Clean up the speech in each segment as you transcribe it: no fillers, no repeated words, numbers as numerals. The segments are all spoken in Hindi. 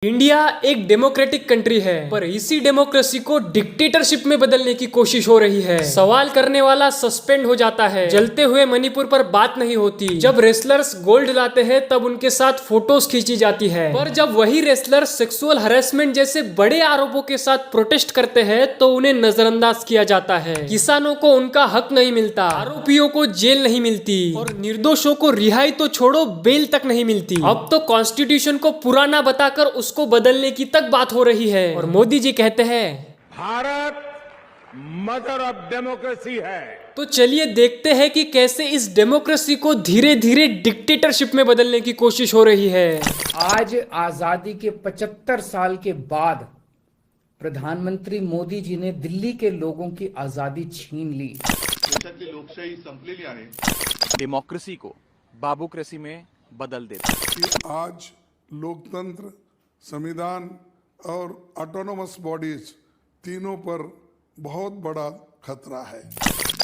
इंडिया एक डेमोक्रेटिक कंट्री है, पर इसी डेमोक्रेसी को डिक्टेटरशिप में बदलने की कोशिश हो रही है। सवाल करने वाला सस्पेंड हो जाता है, जलते हुए मणिपुर पर बात नहीं होती। जब रेसलर्स गोल्ड लाते हैं तब उनके साथ फोटोज खींची जाती है, पर जब वही रेसलर सेक्सुअल हरेसमेंट जैसे बड़े आरोपों के साथ प्रोटेस्ट करते हैं तो उन्हें नजरअंदाज किया जाता है। किसानों को उनका हक नहीं मिलता, आरोपियों को जेल नहीं मिलती और निर्दोषों को रिहाई तो छोड़ो बेल तक नहीं मिलती। अब तो कॉन्स्टिट्यूशन को पुराना बताकर उसको बदलने की तक बात हो रही है और मोदी जी कहते हैं भारत मदर ऑफ डेमोक्रेसी है। तो चलिए देखते हैं कि कैसे इस डेमोक्रेसी को धीरे धीरे डिक्टेटरशिप में बदलने की कोशिश हो रही है। आज आजादी के 75 साल के बाद प्रधानमंत्री मोदी जी ने दिल्ली के लोगों की आजादी छीन ली। देशाची लोकशाही संपलेली आहे, डेमोक्रेसी को बाबूक्रेसी में बदल देते। आज लोकतंत्र, संविधान और ऑटोनोमस बॉडीज तीनों पर बहुत बड़ा खतरा है।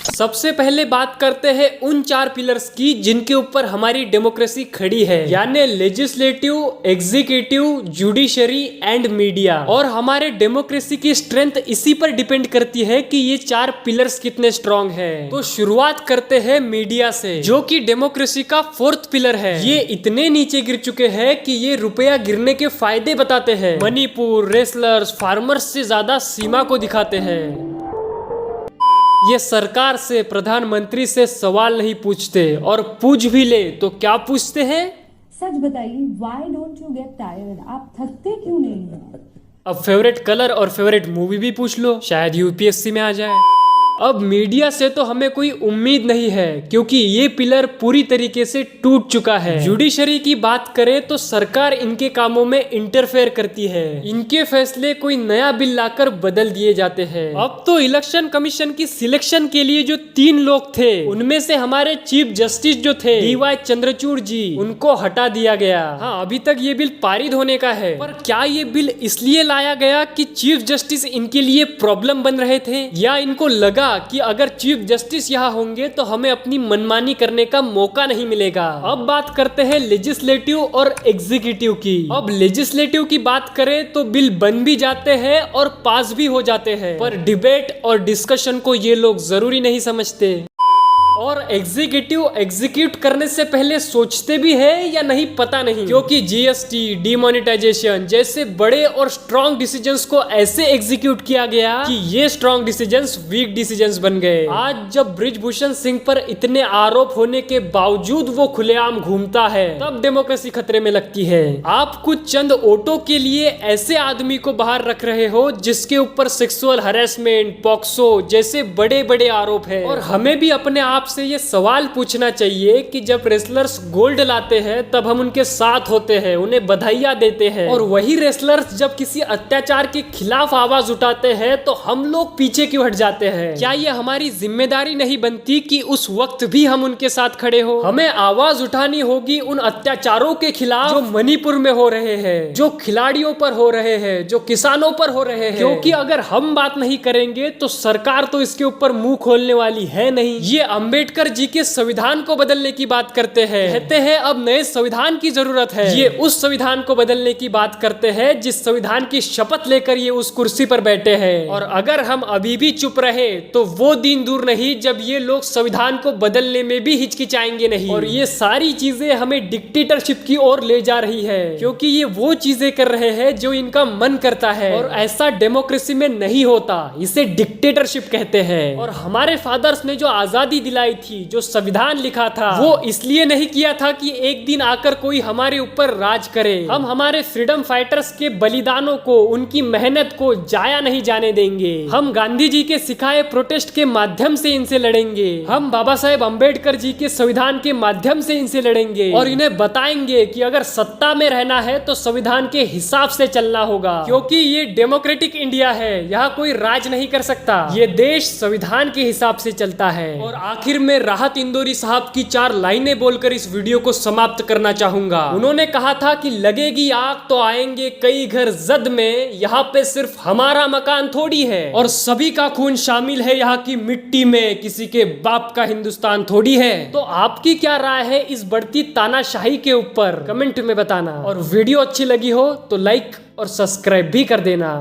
सबसे पहले बात करते हैं उन 4 पिलर्स की जिनके ऊपर हमारी डेमोक्रेसी खड़ी है, यानी legislative, executive, judiciary and media. और हमारे डेमोक्रेसी की स्ट्रेंथ इसी पर डिपेंड करती है कि ये 4 पिलर्स कितने स्ट्रांग हैं। तो शुरुआत करते हैं मीडिया से, जो कि डेमोक्रेसी का 4th पिलर है। ये इतने नीचे गिर चुके हैं कि ये रुपया गिरने के फायदे बताते हैं। मणिपुर, रेसलर्स, फार्मर्स से ज्यादा सीमा को दिखाते हैं। ये सरकार से, प्रधानमंत्री से सवाल नहीं पूछते, और पूछ भी ले तो क्या पूछते हैं? सच बताइए, why don't you get tired? आप थकते क्यों नहीं हैं? अब फेवरेट कलर और फेवरेट मूवी भी पूछ लो, शायद यूपीएससी में आ जाए। अब मीडिया से तो हमें कोई उम्मीद नहीं है, क्योंकि ये पिलर पूरी तरीके से टूट चुका है। जुडिशरी की बात करें तो सरकार इनके कामों में इंटरफेयर करती है, इनके फैसले कोई नया बिल लाकर बदल दिए जाते हैं। अब तो इलेक्शन कमीशन की सिलेक्शन के लिए जो 3 लोग थे, उनमें से हमारे चीफ जस्टिस जो थे DY चंद्रचूड़ जी, उनको हटा दिया गया। हाँ, अभी तक ये बिल पारित होने का है, पर क्या ये बिल इसलिए लाया गया कि चीफ जस्टिस इनके लिए प्रॉब्लम बन रहे थे, या इनको लगा कि अगर चीफ जस्टिस यहाँ होंगे तो हमें अपनी मनमानी करने का मौका नहीं मिलेगा? अब बात करते हैं लेजिस्लेटिव और एग्जीक्यूटिव की। अब लेजिस्लेटिव की बात करें तो बिल बन भी जाते हैं और पास भी हो जाते हैं, पर डिबेट और डिस्कशन को ये लोग जरूरी नहीं समझते। और एग्जीक्यूटिव एग्जीक्यूट करने से पहले सोचते भी है या नहीं पता नहीं, क्योंकि जीएसटी, डिमोनेटाइजेशन जैसे बड़े और स्ट्रॉन्ग डिसीजंस को ऐसे एग्जीक्यूट किया गया कि ये स्ट्रॉन्ग डिसीजंस वीक डिसीजंस बन गए। आज जब बृजभूषण सिंह पर इतने आरोप होने के बावजूद वो खुलेआम घूमता है, तब डेमोक्रेसी खतरे में लगती है। आप कुछ चंद वोटों के लिए ऐसे आदमी को बाहर रख रहे हो जिसके ऊपर सेक्सुअल हरेसमेंट, पॉक्सो जैसे बड़े बड़े आरोप है। और हमें भी अपने आप से ये सवाल पूछना चाहिए कि जब रेसलर्स गोल्ड लाते हैं तब हम उनके साथ होते हैं, उन्हें बधाइयां देते हैं, और वही रेसलर्स जब किसी अत्याचार के खिलाफ आवाज उठाते हैं तो हम लोग पीछे क्यों हट जाते हैं? क्या ये हमारी जिम्मेदारी नहीं बनती कि उस वक्त भी हम उनके साथ खड़े हो? हमें आवाज उठानी होगी उन अत्याचारों के खिलाफ जो मणिपुर में हो रहे हैं, जो खिलाड़ियों पर हो रहे हैं, जो किसानों पर हो रहे हैं, क्योंकि अगर हम बात नहीं करेंगे तो सरकार तो इसके ऊपर मुंह खोलने वाली है नहीं। ये अम्बेडकर जी के संविधान को बदलने की बात करते हैं, कहते हैं अब नए संविधान की जरूरत है। ये उस संविधान को बदलने की बात करते हैं जिस संविधान की शपथ लेकर ये उस कुर्सी पर बैठे हैं। और अगर हम अभी भी चुप रहे तो वो दिन दूर नहीं जब ये लोग संविधान को बदलने में भी हिचकिचाएंगे नहीं। और ये सारी चीजें हमें डिक्टेटरशिप की ओर ले जा रही है, क्योंकि ये वो चीजें कर रहे हैं जो इनका मन करता है, और ऐसा डेमोक्रेसी में नहीं होता, इसे डिक्टेटरशिप कहते हैं। और हमारे फादर्स ने जो आजादी दिलाई थी, जो संविधान लिखा था, वो इसलिए नहीं किया था कि एक दिन आकर कोई हमारे ऊपर राज करे। हम हमारे फ्रीडम फाइटर्स के बलिदानों को, उनकी मेहनत को जाया नहीं जाने देंगे। हम गांधी जी के सिखाए प्रोटेस्ट के माध्यम से इनसे लड़ेंगे। हम बाबा साहेब अम्बेडकर जी के संविधान के माध्यम से इनसे लड़ेंगे, और इन्हें बताएंगे कि अगर सत्ता में रहना है तो संविधान के हिसाब से चलना होगा, क्योंकि ये डेमोक्रेटिक इंडिया है, यहाँ कोई राज नहीं कर सकता। ये देश संविधान के हिसाब से चलता है। और आखिर आखिर में राहत इंदौरी साहब की 4 लाइनें बोलकर इस वीडियो को समाप्त करना चाहूंगा। उन्होंने कहा था कि लगेगी आग तो आएंगे कई घर जद में, यहाँ पे सिर्फ हमारा मकान थोड़ी है और सभी का खून शामिल है यहाँ की मिट्टी में, किसी के बाप का हिंदुस्तान थोड़ी है। तो आपकी क्या राय है इस बढ़ती तानाशाही के ऊपर, कमेंट में बताना। और वीडियो अच्छी लगी हो तो लाइक और सब्सक्राइब भी कर देना।